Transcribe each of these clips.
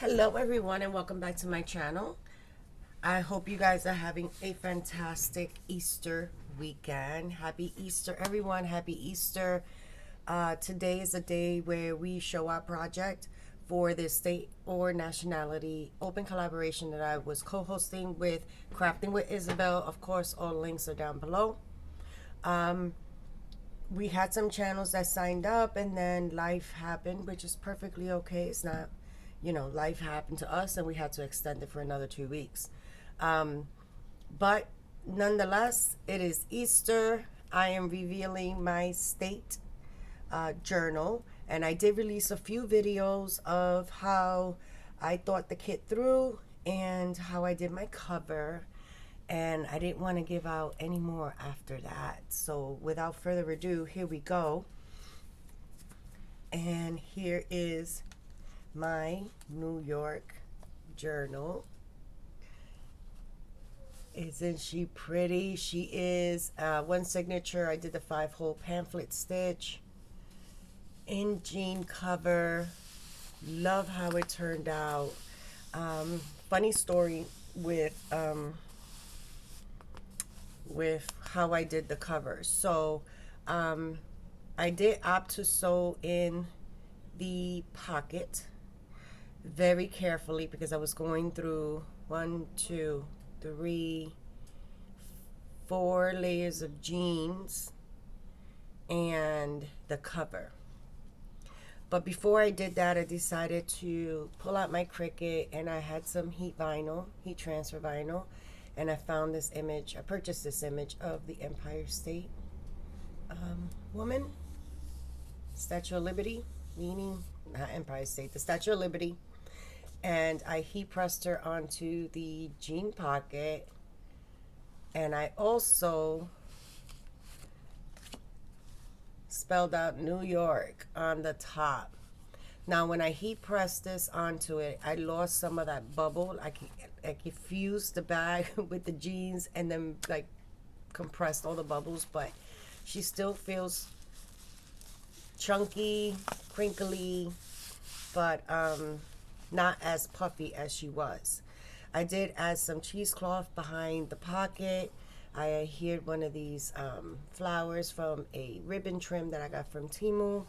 Hello everyone and welcome back to my channel. I hope you guys are having a fantastic Easter weekend. Happy Easter everyone, happy Easter. Today is a day where we show our project for the state or nationality open collaboration that I was co-hosting with Crafting with Isabel. Of course, all links are down below. We had some channels that signed up and then life happened, which is perfectly okay. It's not, life happened to us and we had to extend it for another 2 weeks. But nonetheless, it is Easter. I am revealing my state journal, and I did release a few videos of how I thought the kit through and how I did my cover, and I didn't want to give out any more after that. So without further ado, here we go. And here is my New York journal. Isn't she pretty? She is. One signature, I did the 5-hole pamphlet stitch in jean cover. Love how it turned out. Funny story with how I did the cover. So I did opt to sew in the pocket very carefully because I was going through 1, 2, 3, 4 layers of jeans and the cover. But before I did that, I decided to pull out my Cricut, and I had some heat transfer vinyl, and I found this image. I purchased this image of the Empire State woman, Statue of Liberty, meaning not Empire State, the Statue of Liberty. And I heat pressed her onto the jean pocket, and I also spelled out New York on the top. Now when I heat pressed this onto it, I lost some of that bubble. I fused the bag with the jeans and then like compressed all the bubbles, but she still feels chunky, crinkly, but not as puffy as she was. I did add some cheesecloth behind the pocket. I adhered one of these flowers from a ribbon trim that I got from Temu.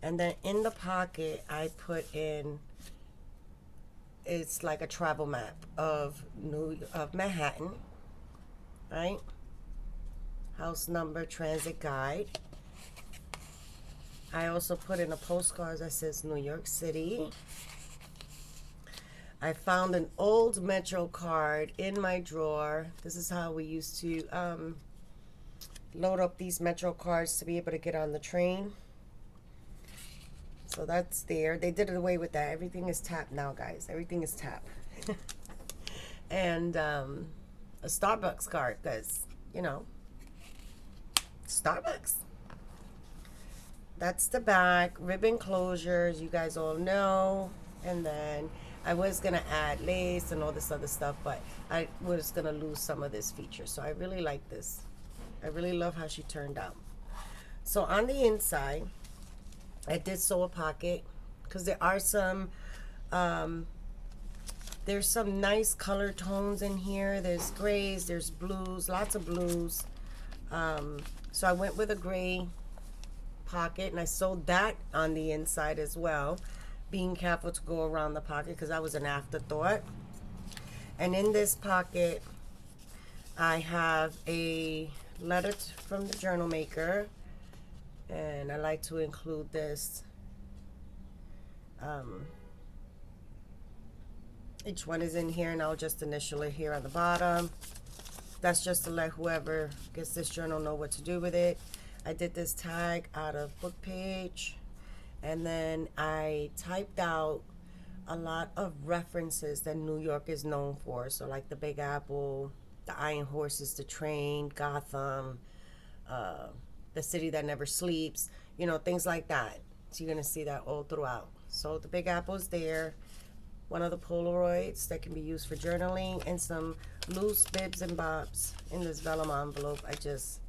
And then in the pocket, I put in, it's like a travel map of Manhattan, right? House number, transit guide. I also put in a postcard that says New York City. I found an old Metro card in my drawer. This is how we used to load up these Metro cards to be able to get on the train. So that's there. They did it away with that. Everything is tapped now, guys. Everything is tapped. And a Starbucks card, because, Starbucks. That's the back. Ribbon closures, you guys all know. And then I was going to add lace and all this other stuff, but I was going to lose some of this feature. So I really like this. I really love how she turned out. So on the inside, I did sew a pocket because there are some, there's some nice color tones in here. There's grays, there's blues, lots of blues. So I went with a gray pocket, and I sewed that on the inside as well, being careful to go around the pocket because that was an afterthought. And in this pocket, I have a letter from the journal maker, and I like to include this. Each one is in here, and I'll just initial it here on the bottom. That's just to let whoever gets this journal know what to do with it. I did this tag out of book page, and then I typed out a lot of references that New York is known for. So like the Big Apple, the Iron Horses, the train, Gotham, the city that never sleeps, things like that. So you're going to see that all throughout. So the Big Apple's there, one of the Polaroids that can be used for journaling, and some loose bibs and bobs in this vellum envelope. I just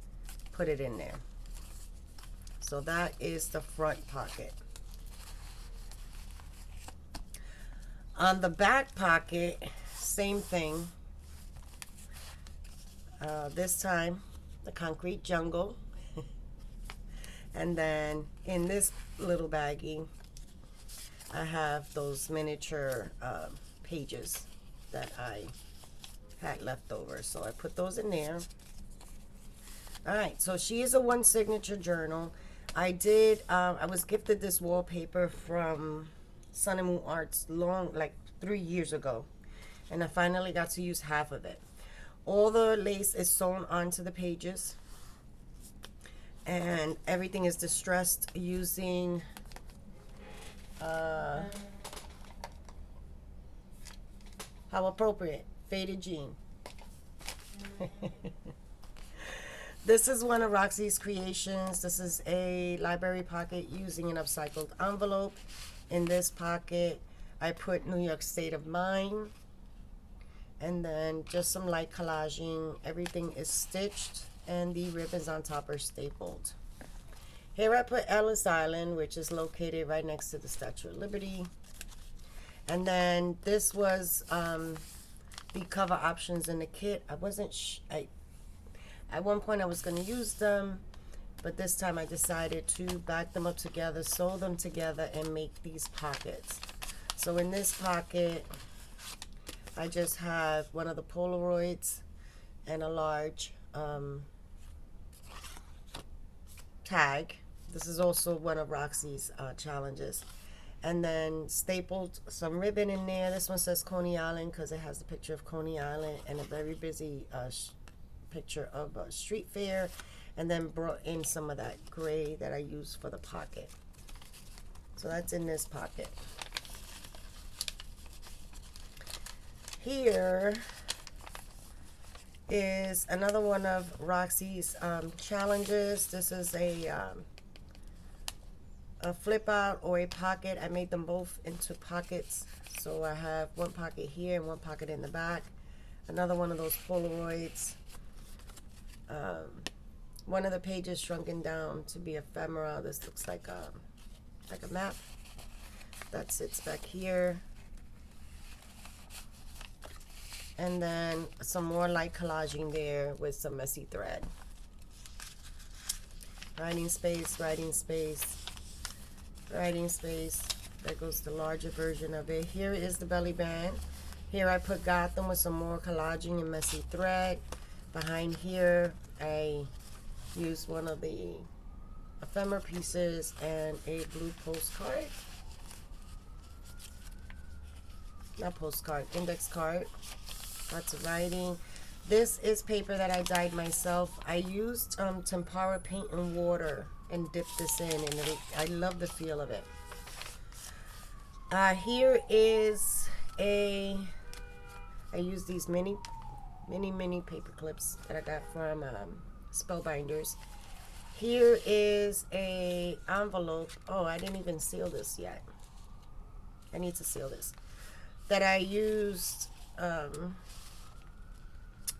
put it in there. So that is the front pocket. On the back pocket, same thing. This time, the concrete jungle. And then in this little baggie, I have those miniature pages that I had left over. So I put those in there. All right, so she is a one signature journal. I was gifted this wallpaper from Sun and Moon Arts like 3 years ago. And I finally got to use half of it. All the lace is sewn onto the pages. And everything is distressed using how appropriate, faded jean. This is one of Roxy's creations. This is a library pocket using an upcycled envelope. In this pocket, I put New York State of Mind. And then just some light collaging. Everything is stitched and the ribbons on top are stapled. Here I put Ellis Island, which is located right next to the Statue of Liberty. And then this was the cover options in the kit. I wasn't at one point I was going to use them, but this time I decided to back them up together, sew them together, and make these pockets. So in this pocket, I just have one of the Polaroids and a large tag. This is also one of Roxy's challenges. And then stapled some ribbon in there. This one says Coney Island because it has the picture of Coney Island and a very busy picture of a street fair. And then brought in some of that gray that I use for the pocket. So that's in this pocket. Here is another one of Roxy's challenges. This is a flip out or a pocket. I made them both into pockets. So I have one pocket here and one pocket in the back. Another one of those Polaroids. One of the pages shrunken down to be ephemera. This looks like a map. That sits back here. And then some more light collaging there with some messy thread. Writing space, writing space, writing space. There goes the larger version of it. Here is the belly band. Here I put Gotham with some more collaging and messy thread. Behind here I used one of the ephemera pieces and a blue postcard. Not postcard, index card. Lots of writing. This is paper that I dyed myself. I used tempera paint and water and dipped this in, and I love the feel of it. Here is I use these mini paper clips that I got from Spellbinders. Here is a envelope. Oh, I didn't even seal this yet. I need to seal this. That I used.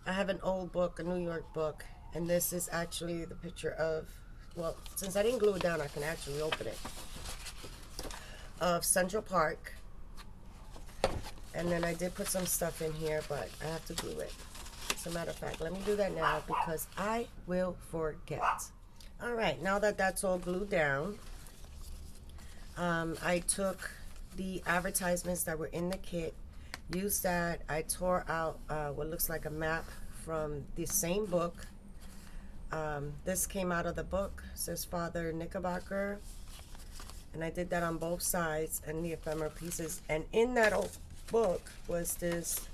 I have an old book, a New York book, and this is actually the picture of, well, since I didn't glue it down, I can actually open it, of Central Park. And then I did put some stuff in here, but I have to glue it. As a matter of fact, let me do that now because I will forget. All right, now that that's all glued down, I took the advertisements that were in the kit, used that. I tore out what looks like a map from the same book. This came out of the book. It says Father Knickerbocker. And I did that on both sides and the ephemera pieces. And in that old book was this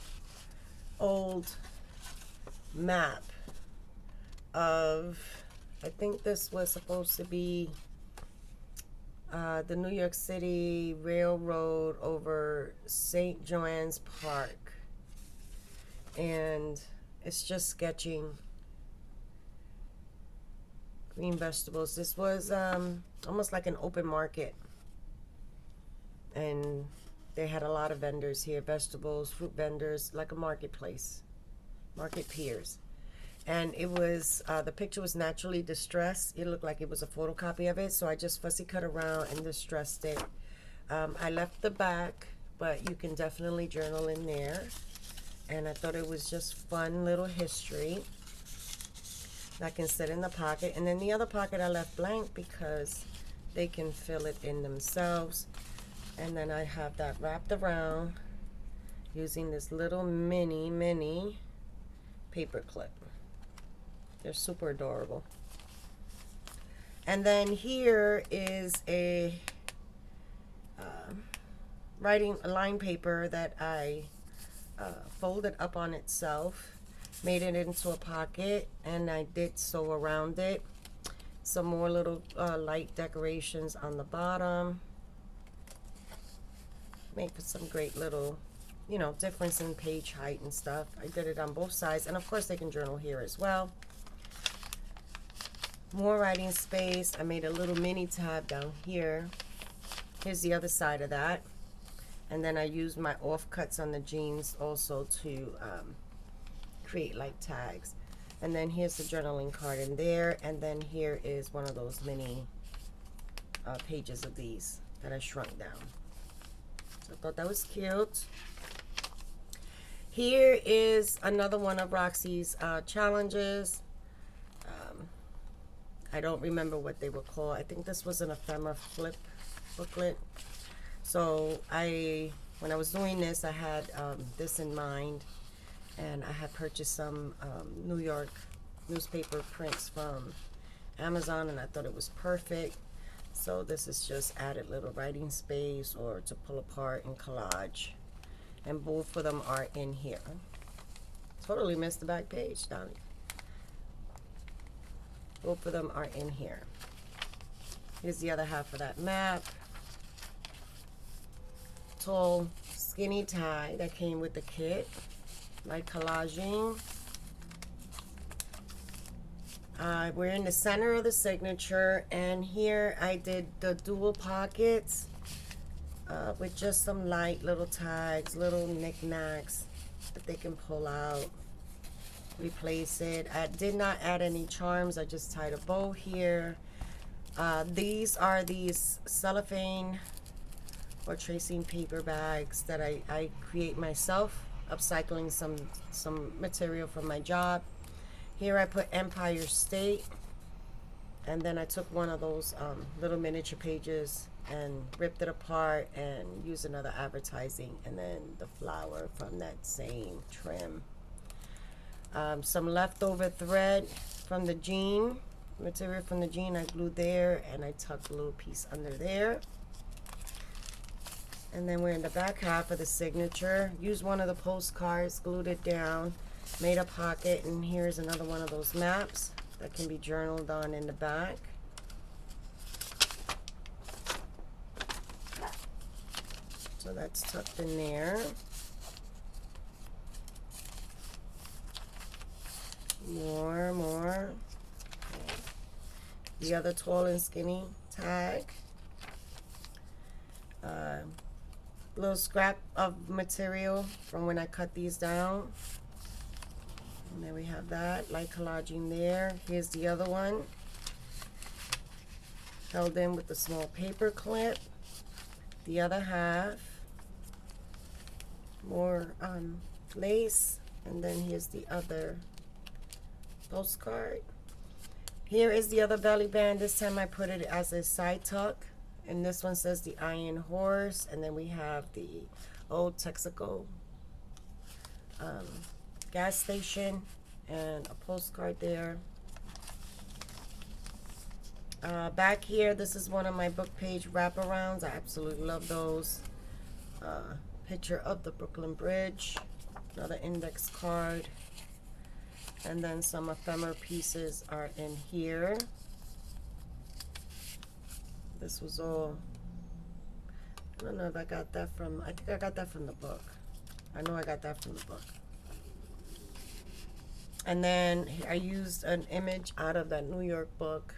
old map of, I think this was supposed to be the New York City Railroad over St. John's Park. And it's just sketching green vegetables. This was almost like an open market. And they had a lot of vendors here, vegetables, fruit vendors, like a marketplace, market piers. And it was, the picture was naturally distressed. It looked like it was a photocopy of it, so I just fussy cut around and distressed it. I left the back, but you can definitely journal in there. And I thought it was just fun little history that can sit in the pocket. And then the other pocket I left blank because they can fill it in themselves. And then I have that wrapped around using this little mini paper clip. They're super adorable. And then here is a writing line paper that I folded up on itself, made it into a pocket, and I did sew around it. Some more little light decorations on the bottom. Make some great little, you know, difference in page height and stuff. I did it on both sides, and of course they can journal here as well. More writing space. I made a little mini tab down here. Here's the other side of that. And then I used my offcuts on the jeans also to create like tags. And then here's the journaling card in there. And then here is one of those mini pages of these that I shrunk down. So I thought that was cute. Here is another one of Roxy's challenges. I don't remember what they were called. I think this was an ephemera flip booklet. So when I was doing this, I had this in mind, and I had purchased some New York newspaper prints from Amazon, and I thought it was perfect. So this is just added little writing space or to pull apart and collage. And both of them are in here. Totally missed the back page, Donnie. Both of them are in here. Here's the other half of that map. Tall, skinny tie that came with the kit. Like collaging. We're in the center of the signature, and here I did the dual pockets with just some light little tags, little knickknacks that they can pull out. Replace it. I did not add any charms. I just tied a bow here. These are these cellophane or tracing paper bags that I create myself, upcycling some material from my job. Here I put Empire State, and then I took one of those little miniature pages and ripped it apart and used another advertising, and then the flower from that same trim. Some leftover thread from the jean, material from the jean I glued there, and I tucked a little piece under there. And then we're in the back half of the signature. Used one of the postcards, glued it down, made a pocket, and here's another one of those maps that can be journaled on in the back. So that's tucked in there. More. Okay. The other tall and skinny tag. Little scrap of material from when I cut these down. And then we have that, light collaging there. Here's the other one. Held in with the small paper clip. The other half. More lace. And then here's the other postcard. Here is the other belly band. This time I put it as a side tuck, and this one says the Iron Horse. And then we have the old Texaco gas station and a postcard there. Back here, this is one of my book page wraparounds. I absolutely love those. Picture of the Brooklyn Bridge, another index card. And then some ephemera pieces are in here. This was all, I don't know if I got that from, I think I got that from the book. I know I got that from the book. And then I used an image out of that New York book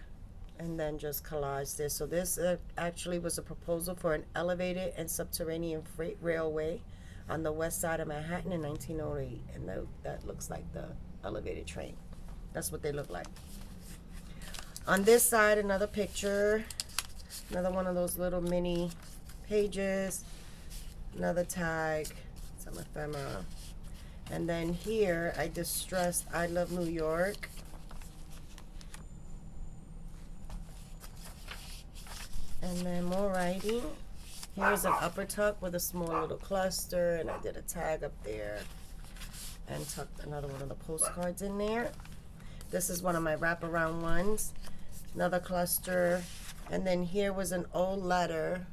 and then just collaged this. So this actually was a proposal for an elevated and subterranean freight railway on the west side of Manhattan in 1908. And that looks like the elevated train. That's what they look like. On this side, another picture, another one of those little mini pages. Another tag, some ephemera. And then here I distressed I Love New York. And then more writing. Here's an upper tuck with a small little cluster, and I did a tag up there and tucked another one of the postcards in there. This is one of my wraparound ones. Another cluster. And then here was an old letter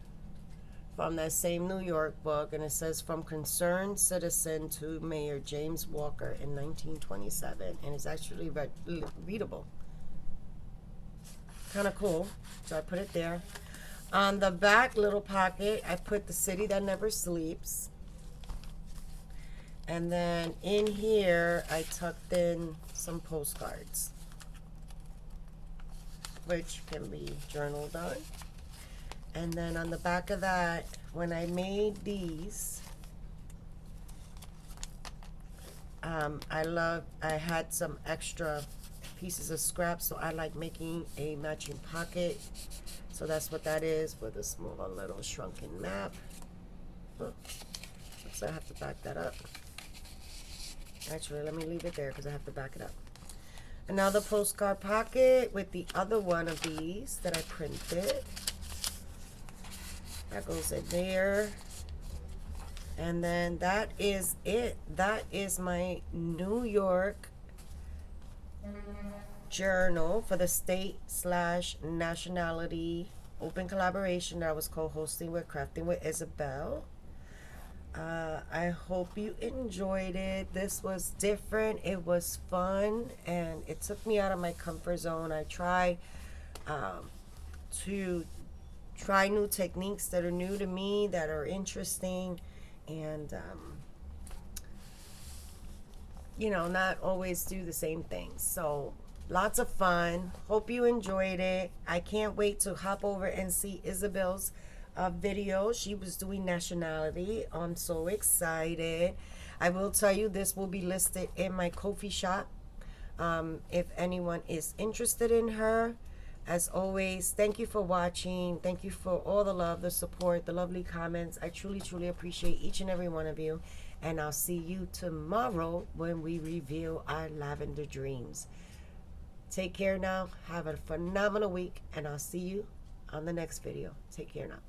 from that same New York book, and it says, "From concerned citizen to Mayor James Walker in 1927." And it's actually readable. Kind of cool. So I put it there. On the back little pocket, I put The City That Never Sleeps. And then in here, I tucked in some postcards, which can be journaled on. And then on the back of that, when I made these, I had some extra pieces of scrap, so I like making a matching pocket. So that's what that is, with a small little shrunken map. So I have to back that up. Actually, let me leave it there because I have to back it up. Another postcard pocket with the other one of these that I printed. That goes in there. And then that is it. That is my New York journal for the state/nationality open collaboration that I was co-hosting with Crafting with Isabel. I hope you enjoyed it. This was different. It was fun, and it took me out of my comfort zone. I try to try new techniques that are new to me, that are interesting, and you know, not always do the same things. So lots of fun. Hope you enjoyed it. I can't wait to hop over and see Isabel's video. She was doing Nationality. I'm so excited. I will tell you, this will be listed in my Ko-fi shop if anyone is interested in her. As always, thank you for watching. Thank you for all the love, the support, the lovely comments. I truly, truly appreciate each and every one of you. And I'll see you tomorrow when we reveal our lavender dreams. Take care now. Have a phenomenal week, and I'll see you on the next video. Take care now.